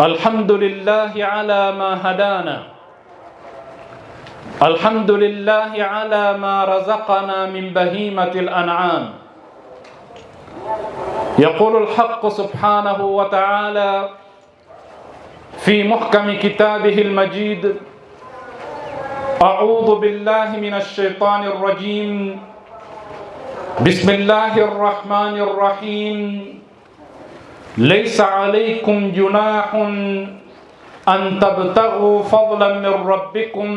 الحمد لله على ما هدانا، الحمد لله على ما رزقنا من بهيمة الأنعام. يقول الحق سبحانه وتعالى في محكم كتابه المجيد: أعوذ بالله من الشيطان الرجيم، بسم الله الرحمن الرحيم. ليس عليكم جناح أن تبتغوا فضلا من ربكم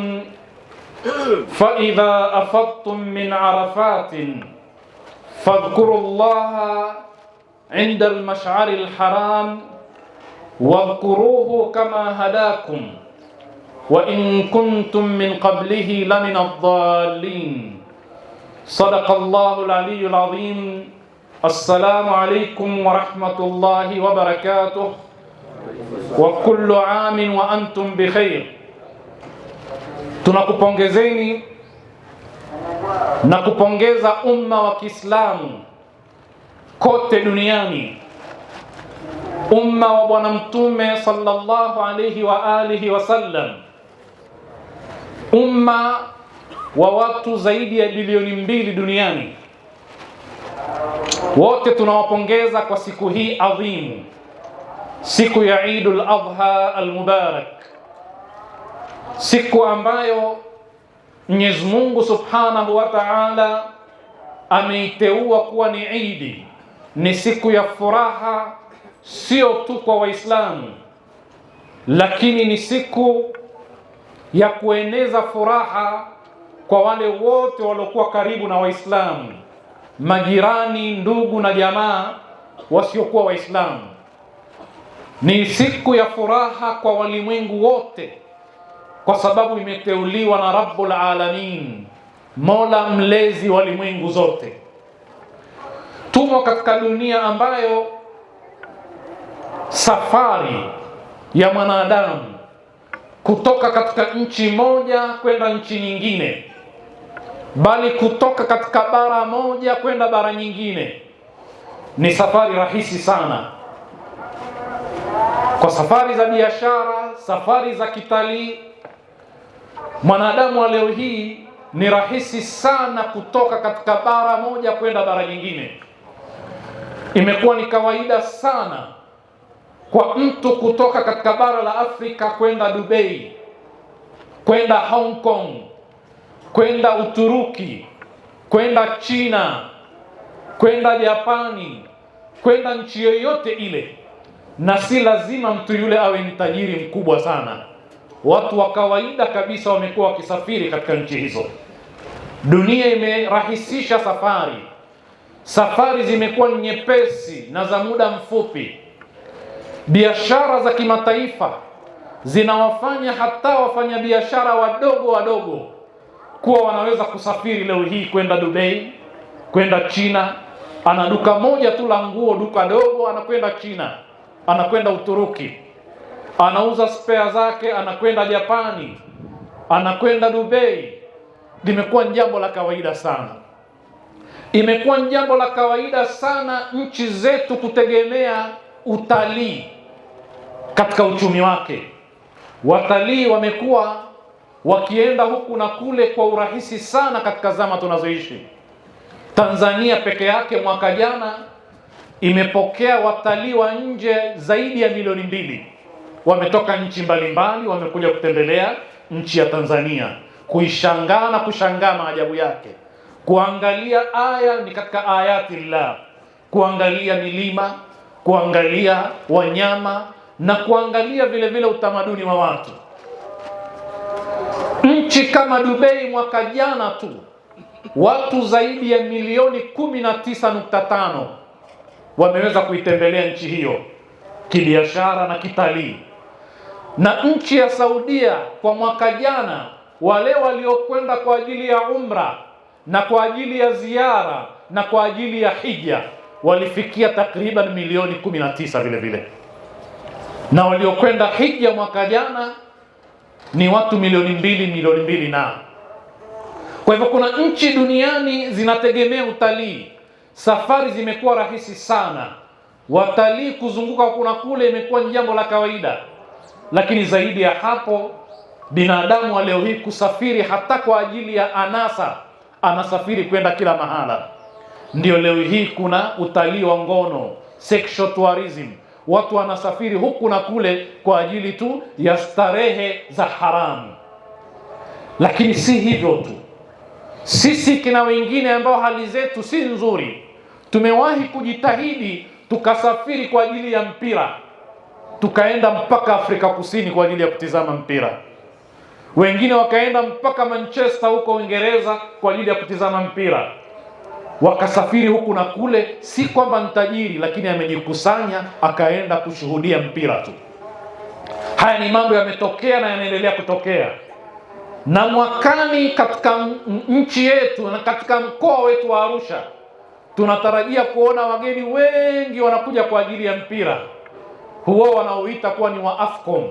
فإذا أفضتم من عرفات فاذكروا الله عند المشعر الحرام واذكروه كما هداكم وإن كنتم من قبله لمن الضالين. صدق الله العلي العظيم. السلام عليكم ورحمة الله وبركاته وكل عام وأنتم بخير. Tunakupongezeni na kupongeza umma wa Kiislamu kote duniani, umma wa Bwana Mtume sallallahu alayhi wa alihi wasallam, umma wa watu zaidi ya bilioni 2 duniani. Wote tunawapongeza kwa siku hii adhimu, siku ya Eidul Adha al-Mubarak, siku ambayo Mwenyezi Mungu Subhanahu wa Ta'ala ameiteua kuwa ni Eid, ni siku ya furaha, sio tu kwa Waislamu, lakini ni siku ya kueneza furaha kwa wale wote waliokuwa karibu na Waislamu, majirani, ndugu na jamaa wasiokuwa Waislamu. Ni siku ya furaha kwa walimwengu wote, kwa sababu imeteuliwa na Rabbul Alamin, Mola mlezi wa walimwengu zote. Tumo katika dunia ambayo safari ya mwanadamu kutoka katika nchi moja kwenda nchi nyingine, bali kutoka katika bara moja kwenda bara nyingine, ni safari rahisi sana. Kwa safari za biashara, safari za kitalii, mwanadamu wa leo hii ni rahisi sana kutoka katika bara moja kwenda bara nyingine. Imekuwa ni kawaida sana kwa mtu kutoka katika bara la Afrika kwenda Dubai, kwenda Hong Kong, kwenda Uturuki, kwenda China, kwenda Japani, kwenda nchi yoyote ile. Na si lazima mtu yule awe ni tajiri mkubwa sana. Watu wa kawaida kabisa wamekuwa wakisafiri katika nchi hizo. Dunia imerahisisha safari. Safari zimekuwa nyepesi na za muda mfupi. Biashara za kimataifa zinawafanya hata wafanyabiashara wadogo kuwa wanaweza kusafiri leo hii kwenda Dubai, kwenda China. Ana duka moja tu la nguo, duka dogo, anakwenda China, anakwenda Uturuki. Anauza spare zake, anakwenda Japani, anakwenda Dubai. Limekuwa jambo la kawaida sana. Imekuwa jambo la kawaida sana nchi zetu kutegemea utalii katika uchumi wake. Watalii wamekuwa wakienda huku na kule kwa urahisi sana katika zama tunazoishi. Tanzania peke yake mwaka jana imepokea watalii wa nje zaidi ya milioni 2. Wametoka nchi mbalimbali, wamekuja kutembelea nchi ya Tanzania, kuishangaa na kushangaa maajabu yake, kuangalia aya ni katika ayatillah, kuangalia milima, kuangalia wanyama na kuangalia vile vile utamaduni wa watu. Nchi kama Dubai mwaka jana tu watu zaidi ya milioni 19.5 wameweza kuitembelea nchi hiyo kibiashara na kitalii. Na nchi ya Saudia kwa mwaka jana, wale waliokwenda kwa ajili ya umra na kwa ajili ya ziara na kwa ajili ya hija walifikia takriban milioni 19 vile vile. Na waliokwenda hija mwaka jana ni watu milioni 2 na. Kwa hivyo kuna nchi duniani zinategemea utalii. Safari zimekuwa rahisi sana. watalii kuzunguka kuna kule imekuwa ni jambo la kawaida. Lakini zaidi ya hapo, binadamu wa leo hii kusafiri hata kwa ajili ya anasa, anasafiri kwenda kila mahala. Ndio leo hii kuna utalii wa ngono, sexual tourism. Watu wanasafiri huku na kule kwa ajili tu ya starehe za haramu. Lakini si hivyo tu, sisi kina wengine ambao hali zetu si nzuri, tumewahi kujitahidi tukasafiri kwa ajili ya mpira, tukaenda mpaka Afrika Kusini kwa ajili ya kutizama mpira. Wengine wakaenda mpaka Manchester huko Uingereza kwa ajili ya kutizama mpira. Wakasafiri huku na kule, si kwamba ni tajiri, lakini amejikusanya akaenda kushuhudia mpira tu. Haya ni mambo yametokea na yanaendelea kutokea. Na mwakani katika nchi yetu na katika mkoa wetu wa Arusha tunatarajia kuona wageni wengi wanakuja kwa ajili ya mpira huo wanaoita kuwa ni wa AFCON.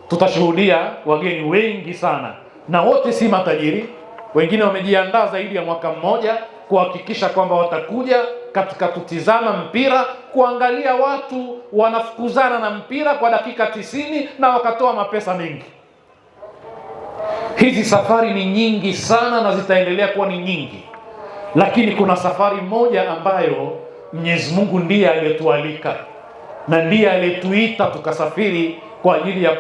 Tutashuhudia wageni wengi sana, na wote si matajiri. Wengine wamejiandaa zaidi ya mwaka mmoja kuhakikisha kwamba watakuja katika kutizama mpira, kuangalia watu wanafukuzana na mpira kwa dakika 90 na wakatoa mapesa mengi. Hizi safari ni nyingi sana na zitaendelea kuwa ni nyingi, lakini kuna safari moja ambayo Mwenyezi Mungu ndiye aliyetualika na ndiye aliyetuita tukasafiri kwa ajili ya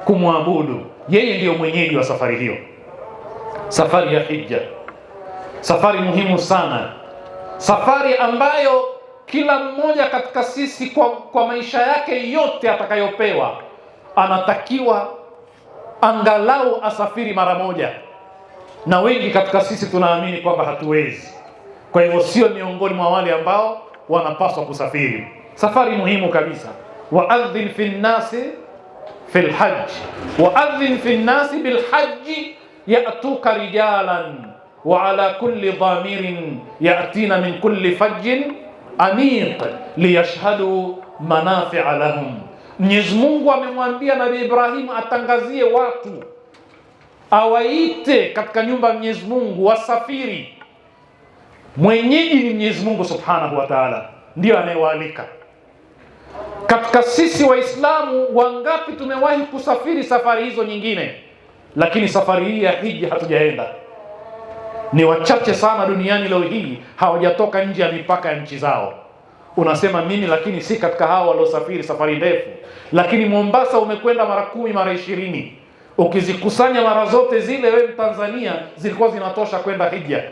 kumwabudu. Yeye ndiyo mwenyeji wa safari hiyo, safari ya hija. Safari muhimu sana, safari ambayo kila mmoja katika sisi kwa maisha yake yote atakayopewa anatakiwa angalau asafiri mara moja, na wengi katika sisi tunaamini kwamba hatuwezi. Kwa hivyo sio miongoni mwa wale ambao wanapaswa kusafiri. Safari muhimu kabisa. Waadhin fi nnasi fil hajj, waadhin fi nnasi bil hajji ya'tuka rijalan wa ala kulli dhamirin ya'tina min kulli fajjin amiq liyashhadu manafi'a lahum. Mwenyezi Mungu amemwambia Nabii Ibrahim atangazie watu, awaite katika nyumba ya Mwenyezi Mungu wasafiri. Mwenyeji ni Mwenyezi Mungu Subhanahu wa Ta'ala, ndio anayewaalika. Katika sisi Waislamu wangapi tumewahi kusafiri safari hizo nyingine, lakini safari hii ya hija hatujaenda. Ni wachache sana duniani leo hii hawajatoka nje ya mipaka ya nchi zao. Unasema mimi, lakini si katika hao waliosafiri safari ndefu. Lakini Mombasa umekwenda mara 10 mara 20, ukizikusanya mara zote zile wewe Tanzania zilikuwa zinatosha kwenda hija.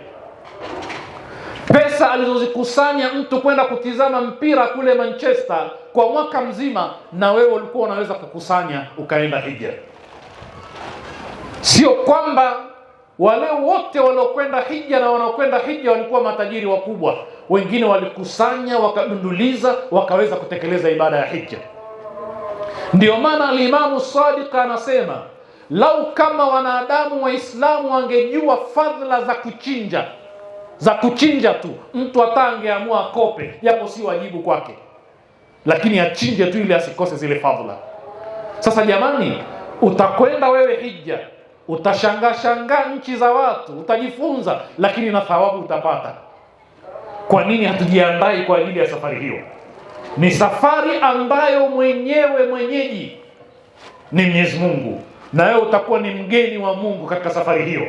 Pesa alizozikusanya mtu kwenda kutizama mpira kule Manchester kwa mwaka mzima, na wewe ulikuwa unaweza kukusanya ukaenda hija. Sio kwamba wale wote waliokwenda hija na wanaokwenda hija walikuwa matajiri wakubwa. Wengine walikusanya wakadunduliza wakaweza kutekeleza ibada ya hija. Ndio maana al-Imamu Sadiq anasema, lau kama wanadamu Waislamu wangejua fadhila za kuchinja tu, mtu hata angeamua akope, japo si wajibu kwake, lakini achinje tu ili asikose zile fadhila. Sasa jamani, utakwenda wewe hija, utashangaa nchi za watu, utajifunza, lakini na thawabu utapata. Kwa nini hatujiandai kwa ajili ya safari hiyo? Ni safari ambayo mwenyeji ni Mwenyezi Mungu, na wewe utakuwa ni mgeni wa Mungu katika safari hiyo.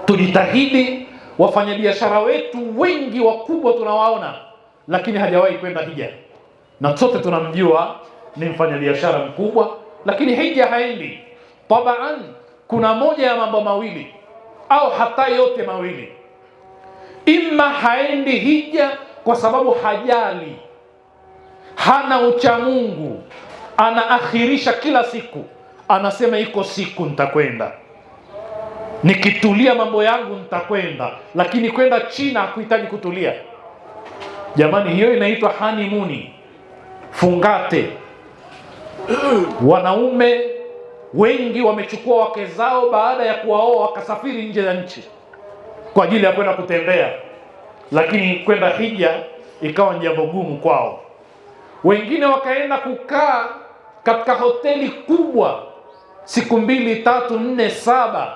Tujitahidi. Wafanyabiashara wetu wengi wakubwa tunawaona, lakini hajawahi kwenda hija, na sote tunamjua ni mfanyabiashara mkubwa, lakini hija haendi. Tabaan, kuna moja ya mambo mawili au hata yote mawili. Ima haendi hija kwa sababu hajali, hana uchamungu, anaakhirisha kila siku, anasema iko siku nitakwenda, nikitulia mambo yangu nitakwenda. Lakini kwenda China hakuhitaji kutulia. Jamani, hiyo inaitwa honeymoon, fungate. Wanaume wengi wamechukua wake zao baada ya kuwaoa wakasafiri nje ya nchi kwa ajili ya kwenda kutembea, lakini kwenda hija ikawa ni jambo gumu kwao. Wengine wakaenda kukaa katika hoteli kubwa siku 2, 3, 4, 7.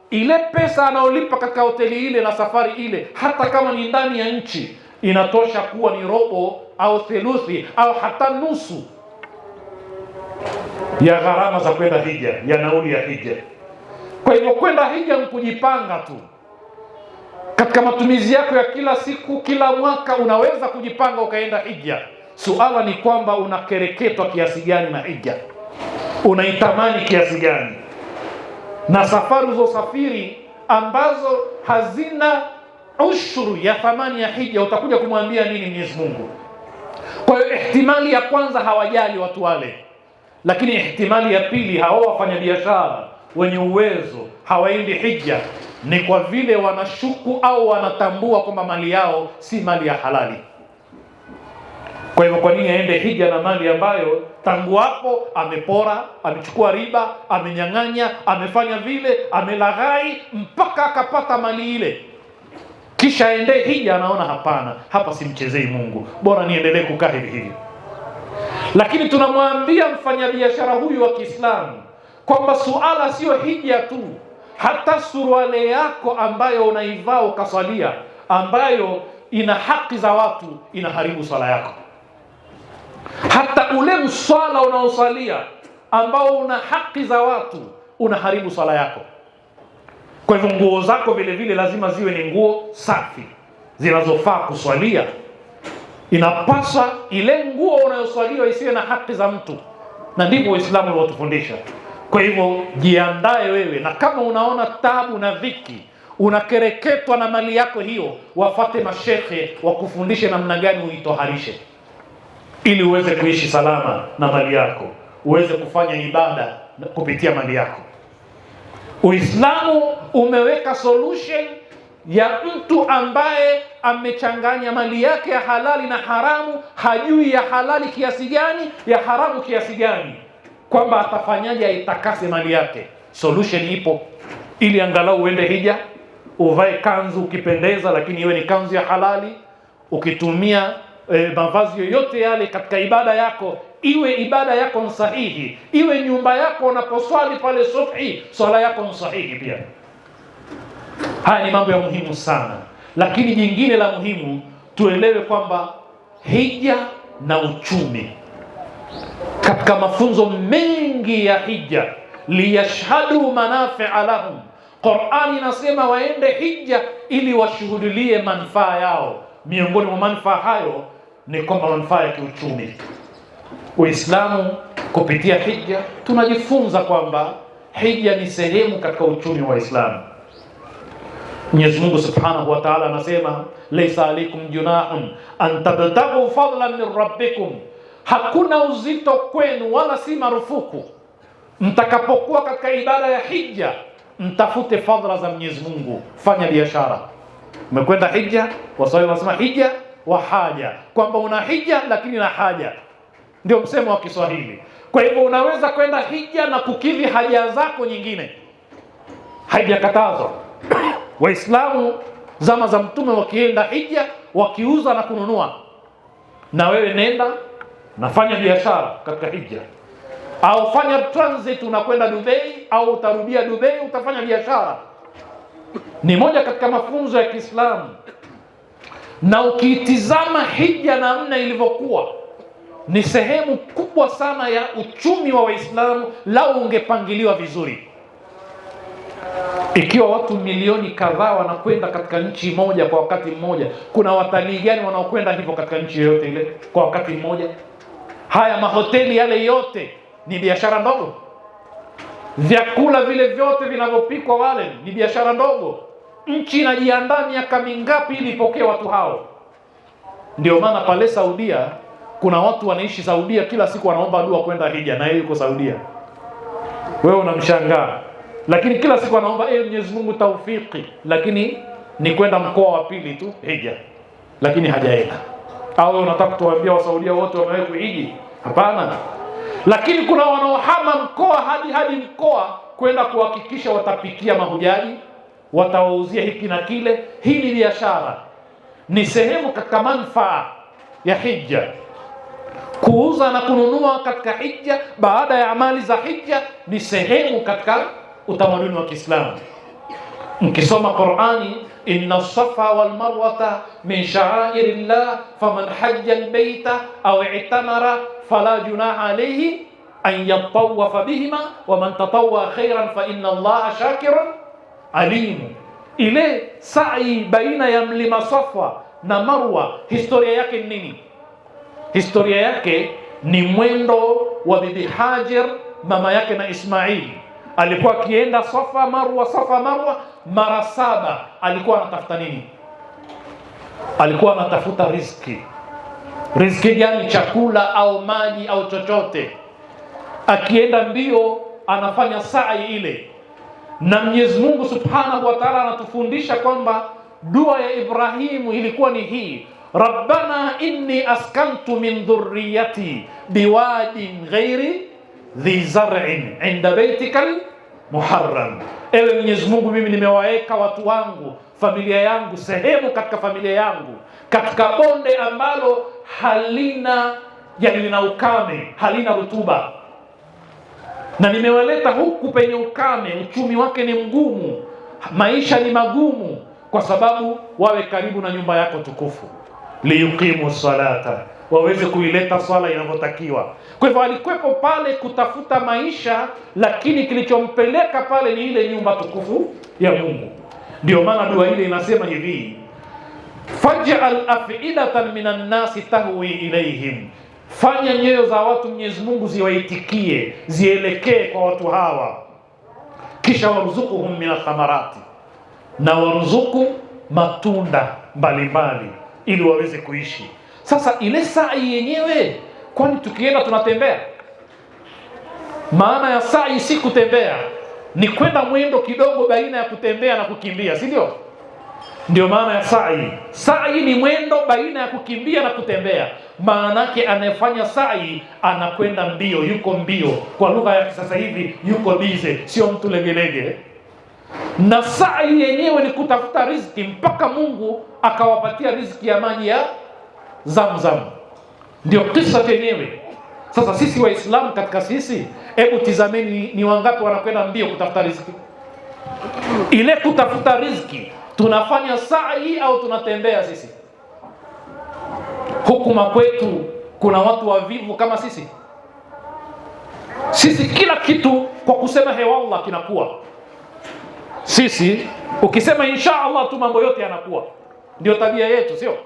Ile pesa anaolipa katika hoteli ile na safari ile, hata kama ni ndani ya nchi, inatosha kuwa ni robo au theluthi au hata nusu ya gharama za kwenda hija, ya nauli ya hija. Kwa hivyo kwenda hija ni kujipanga tu katika matumizi yako ya kila siku. Kila mwaka unaweza kujipanga ukaenda hija. Suala ni kwamba unakereketwa kiasi gani na hija, unaitamani kiasi gani, na safari uzosafiri ambazo hazina ushuru ya thamani ya hija, utakuja kumwambia nini Mwenyezi Mungu? Kwa hiyo ihtimali ya kwanza hawajali watu wale, lakini ihtimali ya pili, hao wafanyabiashara wenye uwezo hawaendi hija ni kwa vile wanashuku au wanatambua kwamba mali yao si mali ya halali. Kwa hivyo kwa nini aende hija na mali ambayo tangu hapo amepora, amechukua riba, amenyang'anya, amefanya vile, amelaghai mpaka akapata mali ile, kisha aende hija? Anaona hapana, hapa simchezei Mungu, bora niendelee kukaa hivi hivi. Lakini tunamwambia mfanyabiashara huyu wa Kiislamu kwamba suala sio hija tu, hata suruale yako ambayo unaivaa ukasalia, ambayo ina haki za watu, inaharibu swala yako. Hata ule mswala unaosalia ambao una haki za watu, unaharibu swala yako. Kwa hivyo nguo zako vile vile lazima ziwe ni nguo safi zinazofaa kuswalia. Inapaswa ile nguo unayoswaliwa isiwe na haki za mtu, na ndivyo Uislamu unatufundisha. Kwa hivyo jiandae wewe, na kama unaona tabu na dhiki, unakereketwa na mali yako hiyo, wafate mashekhe wakufundishe namna gani uitoharishe, ili uweze kuishi salama na mali yako, uweze kufanya ibada kupitia mali yako. Uislamu umeweka solution ya mtu ambaye amechanganya mali yake ya halali na haramu, hajui ya halali kiasi gani, ya haramu kiasi gani, kwamba atafanyaje aitakase mali yake. Solution ipo, ili angalau uende hija, uvae kanzu ukipendeza, lakini iwe ni kanzu ya halali. Ukitumia mavazi yoyote yale katika ibada yako, iwe ibada yako sahihi, iwe nyumba yako unaposwali pale subhi, swala yako sahihi pia. Haya ni mambo ya muhimu sana. Lakini jingine la muhimu, tuelewe kwamba hija na uchumi, katika mafunzo mengi ya hija, liyashhadu manafi'a lahum, Qur'ani inasema waende hija ili washuhudilie manufaa yao. Miongoni mwa manufaa hayo ni kwamba manufaa ya kiuchumi. Uislamu kupitia hija tunajifunza kwamba hija ni sehemu katika uchumi wa Uislamu. Mwenyezi Mungu Subhanahu wa Ta'ala anasema, laysa alaykum junahun an tabtaghu fadlan min rabbikum, hakuna uzito kwenu wala si marufuku mtakapokuwa katika ibada ya hija mtafute fadhila za Mwenyezi Mungu. Fanya biashara, umekwenda hija, Waswahili wanasema hija wa haja, kwamba una hija lakini na haja, ndio msemo wa Kiswahili. Kwa hivyo unaweza kwenda hija na kukidhi haja zako nyingine, haijakatazwa. Waislamu zama za Mtume wakienda hija wakiuza na kununua, na wewe nenda nafanya biashara katika hija, au fanya transit, unakwenda Dubai au utarudia Dubai, utafanya biashara. Ni moja katika mafunzo ya Kiislamu. Na ukiitizama hija namna ilivyokuwa, ni sehemu kubwa sana ya uchumi wa Waislamu, lau ungepangiliwa vizuri. Ikiwa watu milioni kadhaa wanakwenda katika nchi moja kwa wakati mmoja, kuna watalii gani wanaokwenda hivyo katika nchi yoyote ile kwa wakati mmoja? Haya mahoteli yale yote ni biashara ndogo. Vyakula vile vyote vinavyopikwa wale ni biashara ndogo. Nchi inajiandaa miaka mingapi ili ipokee watu hao? Ndio maana pale Saudia kuna watu wanaishi Saudia, kila siku wanaomba dua kwenda hija, na yeye yuko Saudia. Wewe unamshangaa, lakini kila siku anaomba Mwenyezi Mungu taufiki, lakini ni kwenda mkoa wa pili tu hija, lakini hajaenda. Au wewe unataka kutuambia Wasaudia wote wamewahi kuhiji? Hapana. Lakini kuna wanaohama mkoa hadi mkoa kwenda kuhakikisha watapikia mahujaji, watawauzia hiki na kile. Hii ni biashara, ni sehemu katika manufaa ya hija. Kuuza na kununua katika hija, baada ya amali za hija, ni sehemu katika utamaduni wa Kiislamu. Mkisoma Qur'ani inna safa wal marwata min sha'airillah faman hajja albayta aw i'tamara fala junaha alayhi an yatawafa bihima wa man tatawwa khairan fa inna Allaha shakirun alim. Ile sa'i baina ya mlima Safa na Marwa, historia yake ni nini? Historia yake ni mwendo wa Bibi Hajar, mama yake na Ismaili. Alikuwa akienda Safa Marwa mara 7. Alikuwa anatafuta nini? Alikuwa anatafuta riziki. Riziki gani? Chakula au maji au chochote. Akienda mbio anafanya sa'i ile. Na Mwenyezi Mungu Subhanahu wa Ta'ala anatufundisha kwamba dua ya Ibrahimu ilikuwa ni hii: Rabbana inni askantu min dhurriyyati biwadin ghairi dhi zar'in inda baitikal muharram. Ewe Mwenyezi Mungu, mimi nimewaeka watu wangu, familia yangu, sehemu katika familia yangu katika bonde ambalo lina ukame, halina rutuba, na nimewaleta huku penye ukame, uchumi wake ni mgumu, maisha ni magumu, kwa sababu wawe karibu na nyumba yako tukufu, liyuqimu salata, waweze kuileta swala inavyotakiwa. Kwa hivyo alikuwepo pale kutafuta maisha, lakini kilichompeleka pale ni ile nyumba tukufu ya Mungu. Ndio maana dua ile inasema hivi: faj'al af'idatan minan nasi tahwi ilayhim, fanya nyoyo za watu Mwenyezi Mungu ziwaitikie, zielekee kwa watu hawa, kisha warzukuhum min athamarati, na warzuku matunda mbalimbali ili waweze kuishi. Sasa ile sa'i yenyewe, kwani tukienda tunatembea? Maana ya sa'i si kutembea, ni kwenda mwendo kidogo baina ya kutembea na kukimbia, si ndio? Ndio maana ya sa'i. Sa'i ni mwendo baina ya kukimbia na kutembea. Maana yake anayefanya sa'i anakwenda mbio, yuko mbio. Kwa lugha ya sasa hivi yuko bize, sio mtu legelege. Na sa'i yenyewe ni kutafuta riziki mpaka Mungu akawapatia riziki ya maji ya Zamzam. Ndio kisa chenyewe. Sasa sisi Waislamu, katika sisi, hebu tizameni ni wangapi wanakwenda mbio kutafuta riziki? Ile kutafuta riziki, tunafanya sa'i au tunatembea sisi? Hukuma kwetu kuna watu wavivu kama sisi? Sisi kila kitu kwa kusema hewallah kinakuwa. Sisi ukisema insha Allah tu mambo yote yanakuwa. Ndio tabia yetu, sio?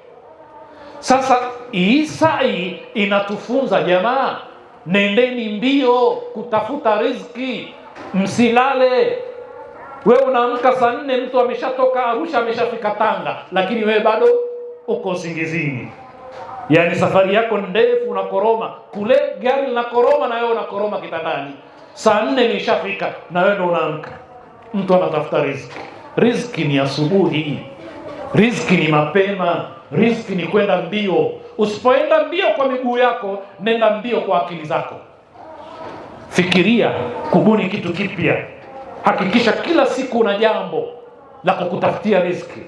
Sasa hii sa'i inatufunza, jamaa, nendeni mbio kutafuta riziki, msilale. Wewe unaamka saa 4, mtu ameshatoka Arusha, ameshafika Tanga, lakini wewe bado uko usingizini. Yaani safari yako ndefu, unakoroma kule, gari linakoroma na wewe unakoroma kitandani. Saa 4 nishafika na wewe ndo unaamka. Mtu anatafuta riziki. Riziki ni asubuhi, riziki ni mapema, riziki ni kwenda mbio. Usipoenda mbio kwa miguu yako, nenda mbio kwa akili zako. Fikiria kubuni kitu kipya. Hakikisha kila siku una jambo la kukutafutia riziki.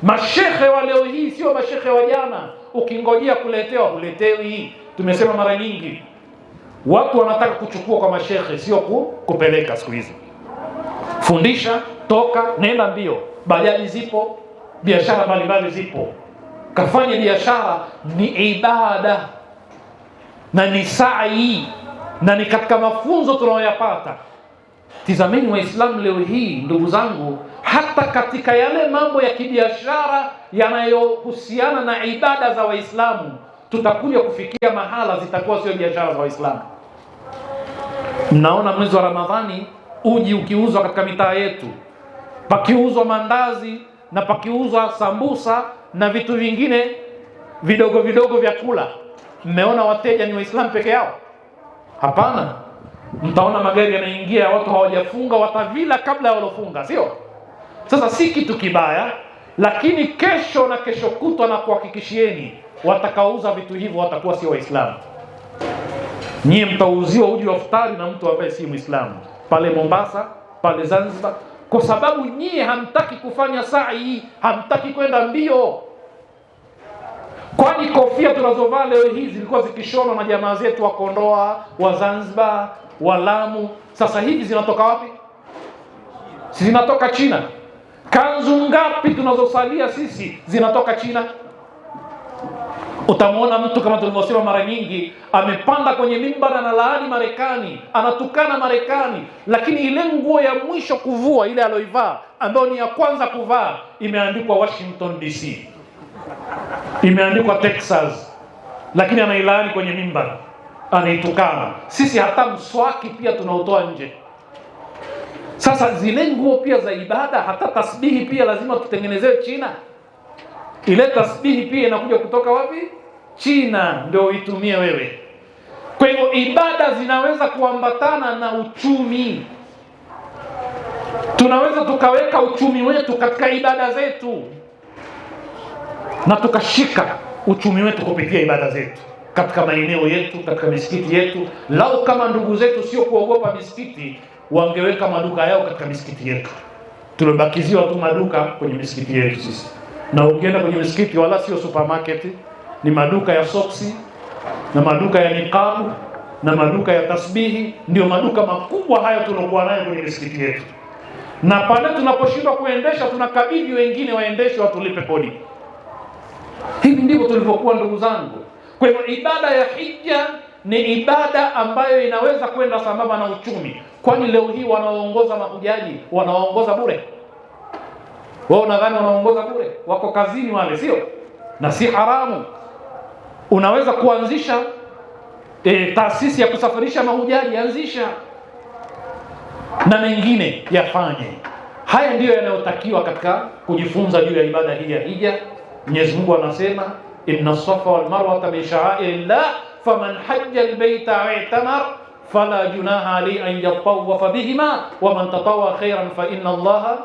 Mashehe wa leo hii sio mashehe wa jana. Ukingojea kuletewa, huletewi. Tumesema mara nyingi, watu wanataka kuchukua kwa mashehe, sio kupeleka. Siku hizi fundisha, toka, nenda mbio. Bajaji zipo, biashara mbalimbali zipo. Kafanye biashara, ni ibada na ni sa'i, na ni katika mafunzo tunayoyapata. Tizameni Waislamu leo hii, ndugu zangu, hata katika yale mambo ya kibiashara yanayohusiana na ibada za Waislamu, tutakuja kufikia mahala zitakuwa sio biashara za Waislamu. Mnaona mwezi wa Ramadhani uji ukiuzwa katika mitaa yetu, pakiuzwa mandazi na pakiuzwa sambusa na vitu vingine vidogo vidogo vya kula. Mmeona wateja ni Waislamu peke yao? Hapana. Mtaona magari yanaingia, watu hawajafunga, watavila kabla ya walofunga, sio? Sasa si kitu kibaya, lakini kesho na kesho kutwa na kuhakikishieni, watakaouza vitu hivyo watakuwa sio Waislamu. Nyie mtauziwa uji wa futari na mtu ambaye si Muislamu pale Mombasa, pale Zanzibar, kwa sababu nyie hamtaki kufanya sa'i, hamtaki kwenda mbio. Kwani kofia tunazovaa leo hizi zilikuwa zikishonwa na jamaa zetu wa Kondoa, wa Zanzibar, wa Lamu. Sasa hivi zinatoka wapi? Zinatoka China. Kanzu ngapi tunazosalia sisi zinatoka China? Utamwona mtu kama tulivyosema mara nyingi amepanda kwenye mimbara na laani Marekani, anatukana Marekani, lakini ile nguo ya mwisho kuvua, ile aloivaa ambayo ni ya kwanza kuvaa, imeandikwa Washington DC, imeandikwa Texas, lakini anailaani kwenye mimbara, anaitukana. Sisi hata mswaki pia tunautoa nje. Sasa zile nguo pia za ibada, hata tasbihi pia lazima tutengenezewe China. Ile tasbihi pia inakuja kutoka wapi? China, ndio uitumie wewe. Kwa hivyo ibada zinaweza kuambatana na uchumi. Tunaweza tukaweka uchumi wetu katika ibada zetu, na tukashika uchumi wetu kupitia ibada zetu katika maeneo yetu, katika misikiti yetu. Lau kama ndugu zetu sio kuogopa misikiti, wangeweka maduka yao katika misikiti yetu. Tumebakiziwa tu maduka kwenye misikiti yetu sisi. Na ukienda kwenye misikiti wala sio supermarket, ni maduka ya soksi na maduka ya niqabu na maduka ya tasbihi. Ndio maduka makubwa haya tunakuwa nayo kwenye misikiti yetu. Na pale tunaposhindwa kuendesha, tunakabidhi wengine waendeshe, watulipe kodi. Hivi ndivyo tulivyokuwa, ndugu zangu. Kwa hivyo ibada ya hija ni ibada ambayo inaweza kwenda sambamba na uchumi. Kwani leo hii wanaoongoza mahujaji wanaoongoza bure? Wao unadhani wanaongoza bure? Wako kazini wale, sio? Na si haramu. Unaweza kuanzisha taasisi ya kusafirisha mahujaji, anzisha, na mengine yafanye. Haya ndiyo yanayotakiwa katika kujifunza juu ya ibada hii ya hija. Mwenyezi Mungu anasema, inna safa wal marwa min sha'airillah faman hajja albayta wa i'tamar fala junaha alayhi an yatawafa bihima wa man tatawwa khairan fa inna Allaha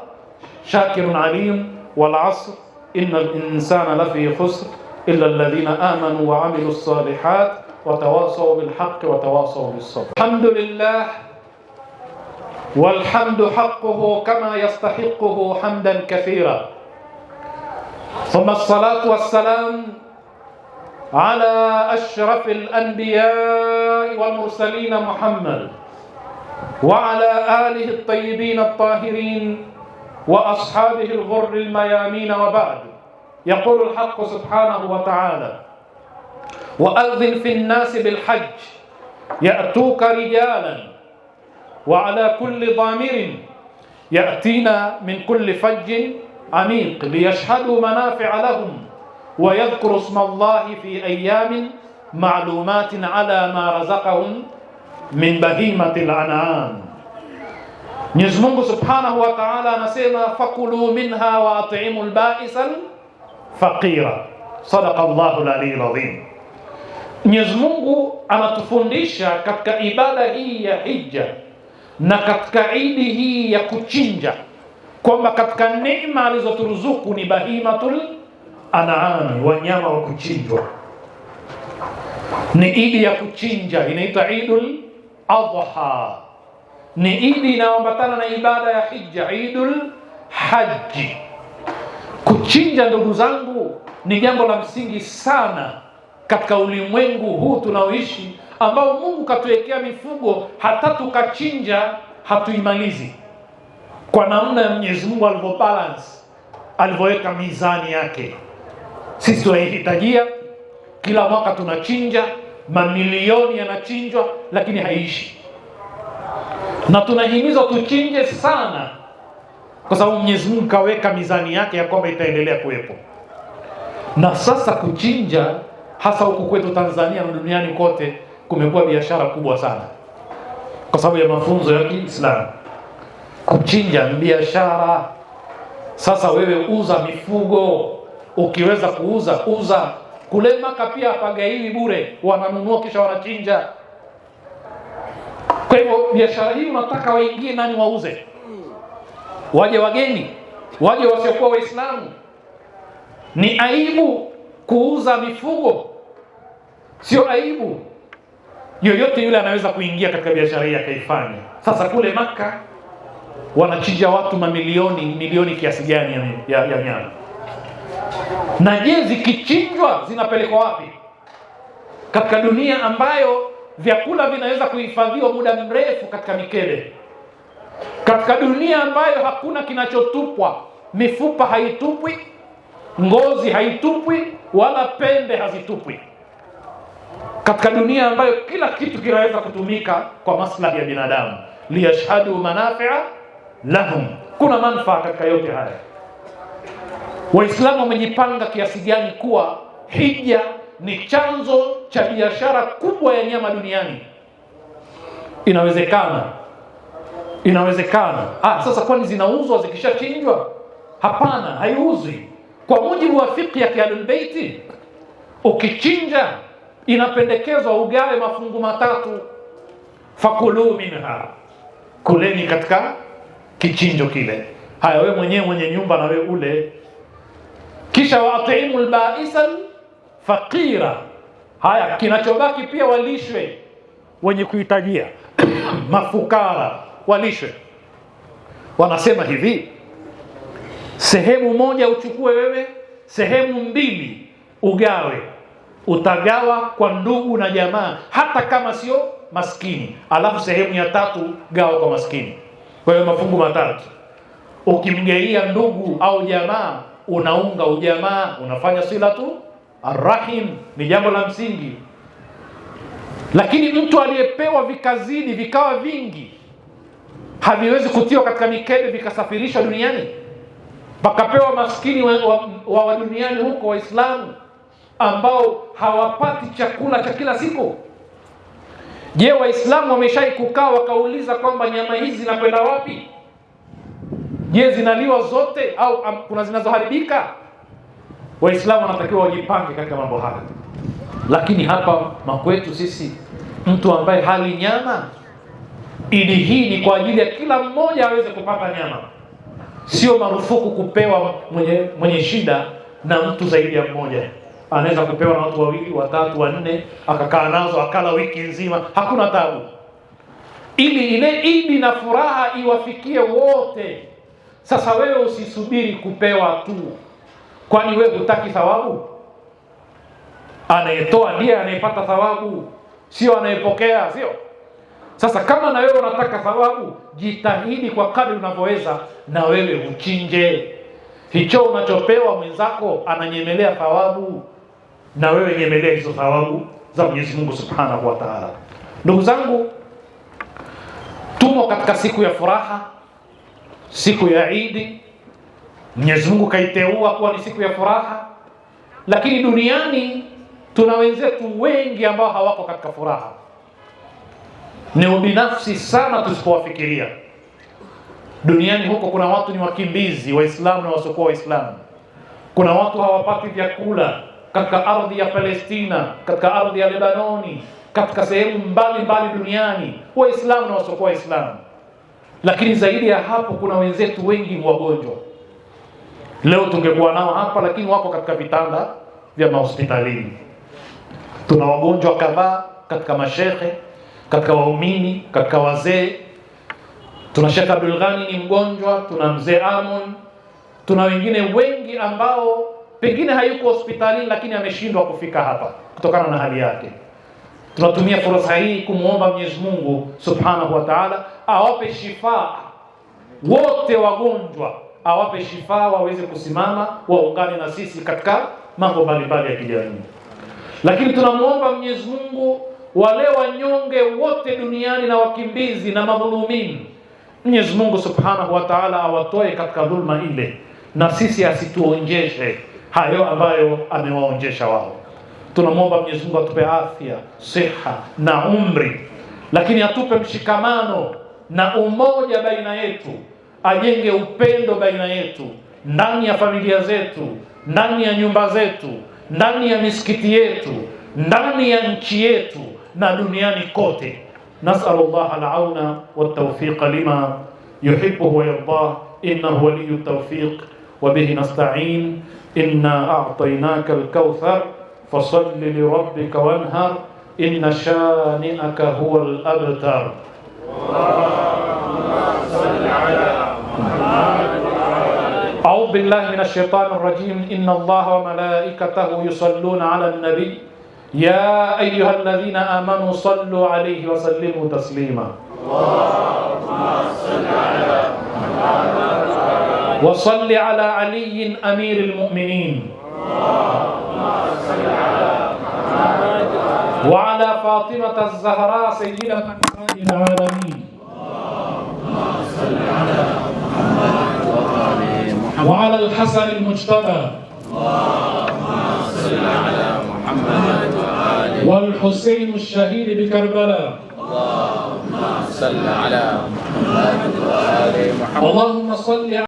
shakirun alim. Wal 'asr innal insana lafi khusr illa alladhina amanu wa 'amilus salihat wa tawasaw bil haqqi wa tawasaw bis sabr. Alhamdulillah والحمد حقه كما يستحقه حمدا كثيرا. ثم الصلاة والسلام على أشرف الأنبياء والمرسلين محمد وعلى آله الطيبين الطاهرين وأصحابه الغر الميامين، وبعد. يقول الحق سبحانه وتعالى: وأذن في الناس بالحج يأتوك رجالا وعلى كل ضامر يأتينا من كل فج عميق ليشهدوا منافع لهم ويذكروا اسم الله في أيام معلومات على ما رزقهم من بهيمة الأنعام. Mwenyezi Mungu Subhanahu wa Ta'ala anasema, fakulu minha wa at'imul ba'isal faqira. Sadaqa Allahu al-aliyyul azim. Mwenyezi Mungu anatufundisha katika ibada hii ya hija na katika idi hii ya kuchinja kwamba katika neema alizoturuzuku ni bahimatul an'am, wanyama wa kuchinjwa. Ni idi ya kuchinja, inaitwa Idul Adha. Ni idi inayoambatana na ibada ya hija, Idul Haji. Kuchinja, ndugu zangu, ni jambo la msingi sana katika ulimwengu huu tunaoishi, ambao Mungu katuwekea mifugo, hata tukachinja hatuimalizi, kwa namna ya Mwenyezi Mungu alivyobalance, alivyoweka mizani yake. Sisi tunaihitajia, kila mwaka tunachinja, mamilioni yanachinjwa, lakini haiishi. Na tunahimizwa tuchinje sana, kwa sababu Mwenyezi Mungu kaweka mizani yake ya kwamba itaendelea kuwepo. Na sasa kuchinja, hasa huku kwetu Tanzania na duniani kote, kumekuwa biashara kubwa sana kwa sababu ya mafunzo ya Kiislamu. Kuchinja ni biashara. Sasa wewe uza mifugo, ukiweza kuuza uza. Kule Maka pia hapagaiwi bure, wananunua kisha wanachinja. Kwa hivyo biashara hii unataka waingie nani wauze? Waje wageni, waje wasiokuwa Waislamu? Ni aibu kuuza mifugo? Sio aibu. Yoyote yule anaweza kuingia katika biashara hii akaifanya. Sasa kule Maka wanachinja watu milioni kiasi gani ya nyama? Na je, zikichinjwa zinapelekwa wapi? Katika dunia ambayo vyakula vinaweza kuhifadhiwa muda mrefu katika mikebe, katika dunia ambayo hakuna kinachotupwa, mifupa haitupwi, ngozi haitupwi, wala pembe hazitupwi, katika dunia ambayo kila kitu kinaweza kutumika kwa maslahi ya binadamu. Liyashhadu manafi'a lahum, kuna manufaa katika yote haya. Waislamu wamejipanga kiasi gani kuwa hija ni chanzo cha biashara kubwa ya nyama duniani? Inawezekana. Sasa kwani zinauzwa zikishachinjwa? Hapana, haiuzwi. Kwa mujibu wa fiqh ya Ahlul Bait, ukichinja inapendekezwa ugawe mafungu matatu. Fakulu minha, kuleni katika kichinjo kile. Haya, wewe mwenyewe mwenye nyumba na wewe ule. Kisha wa'timul ba'isal faqira, haya kinachobaki pia walishwe wenye kuhitajia mafukara walishwe. Wanasema hivi, sehemu moja uchukue wewe, sehemu mbili ugawe. Utagawa kwa ndugu na jamaa hata kama sio maskini, alafu sehemu ya tatu gawa kwa maskini. Kwa hiyo mafungu matatu. Ukimgeia ndugu au jamaa, unaunga ujamaa, unafanya silatu arrahim, ni jambo la msingi. Lakini mtu aliyepewa vikazidi vikawa vingi, haviwezi kutiwa katika mikebe vikasafirishwa duniani, pakapewa maskini wa duniani huko, Waislamu ambao hawapati chakula cha kila siku. Je, Waislamu wameshai kukaa wakauliza kwamba nyama hizi zinakwenda wapi? Je, zinaliwa zote au kuna zinazoharibika? Waislamu wanatakiwa wajipange katika mambo haya. Lakini hapa makwetu sisi, mtu ambaye hali nyama, idi hii ni kwa ajili ya kila mmoja aweze kupata nyama. Sio marufuku kupewa mwenye shida na mtu zaidi ya mmoja. Anaweza kupewa na watu wawili, watatu, wanne, akakaa nazo akala wiki nzima, hakuna tabu. Ili ile idi na furaha iwafikie wote. Sasa wewe usisubiri kupewa tu, kwani wewe hutaki thawabu? Anayetoa ndiye anayepata thawabu, sio anayepokea, sio? Sasa kama na wewe unataka thawabu, jitahidi kwa kadri unavyoweza na wewe uchinje. Hicho unachopewa mwenzako ananyemelea thawabu, na wewe nyemelea hizo thawabu za Mwenyezi Mungu Subhanahu wa Ta'ala. Ndugu zangu, tumo katika siku ya furaha, siku ya Idi. Mwenyezi Mungu kaiteua kuwa ni siku ya furaha, lakini duniani tuna wenzetu wengi ambao hawako katika furaha. Ni ubinafsi sana tusipowafikiria. Duniani huko kuna watu ni wakimbizi, Waislamu na wasiokuwa Waislamu. Kuna watu hawapati vyakula katika ardhi ya Palestina, katika ardhi ya Lebanoni, katika sehemu mbalimbali duniani, Waislamu na wasiokuwa Waislamu. Lakini zaidi ya hapo, kuna wenzetu wengi wagonjwa. Leo tungekuwa nao hapa, lakini wako katika vitanda vya mahospitalini. Tuna wagonjwa kadhaa katika mashehe, katika waumini, katika wazee. Tuna Sheikh Abdul Ghani ni mgonjwa, tuna mzee Amon, tuna wengine wengi ambao pengine hayuko hospitalini lakini ameshindwa kufika hapa kutokana na hali yake. Tunatumia fursa hii kumuomba Mwenyezi Mungu Subhanahu wa Ta'ala awape shifa wote wagonjwa, awape shifa waweze kusimama, waungane na sisi katika mambo mbalimbali ya kijamii. Lakini tunamuomba Mwenyezi Mungu wale wanyonge wote duniani na wakimbizi na madhulumin, Mwenyezi Mungu Subhanahu wa Ta'ala awatoe katika dhulma ile, na sisi asituonjeshe hayo ambayo amewaonjesha wao. Tunamuomba Mwenyezi Mungu atupe afya, siha na umri, lakini atupe mshikamano na umoja baina yetu, ajenge upendo baina yetu, ndani ya familia zetu, ndani ya nyumba zetu, ndani ya misikiti yetu, ndani ya nchi yetu na duniani kote. Nas'alullah al-auna wat-tawfiq lima yuhibbu wa yardah, innahu waliyyu at-tawfiq wa bihi nasta'in. Inna a'tainaka al-kawthar fasalli li rabbika wanhar inna shani'aka huwa al-abtar. Allahumma salli ala Muhammad. A'udhu billahi minash shaitanir rajim. Inna Allaha wa malaikatahu yusalluna 'alan nabiy ya ayyuhalladhina amanu sallu 'alayhi wa sallimu taslima. Allahumma salli ala Muhammad. وصل على علي أمير المؤمنين وعلى فاطمة الزهراء سيدة نساء العالمين وعلى الحسن المجتبى والحسين الشهيد بكربلاء اللهم صل على محمد وآل محمد. اللهم صل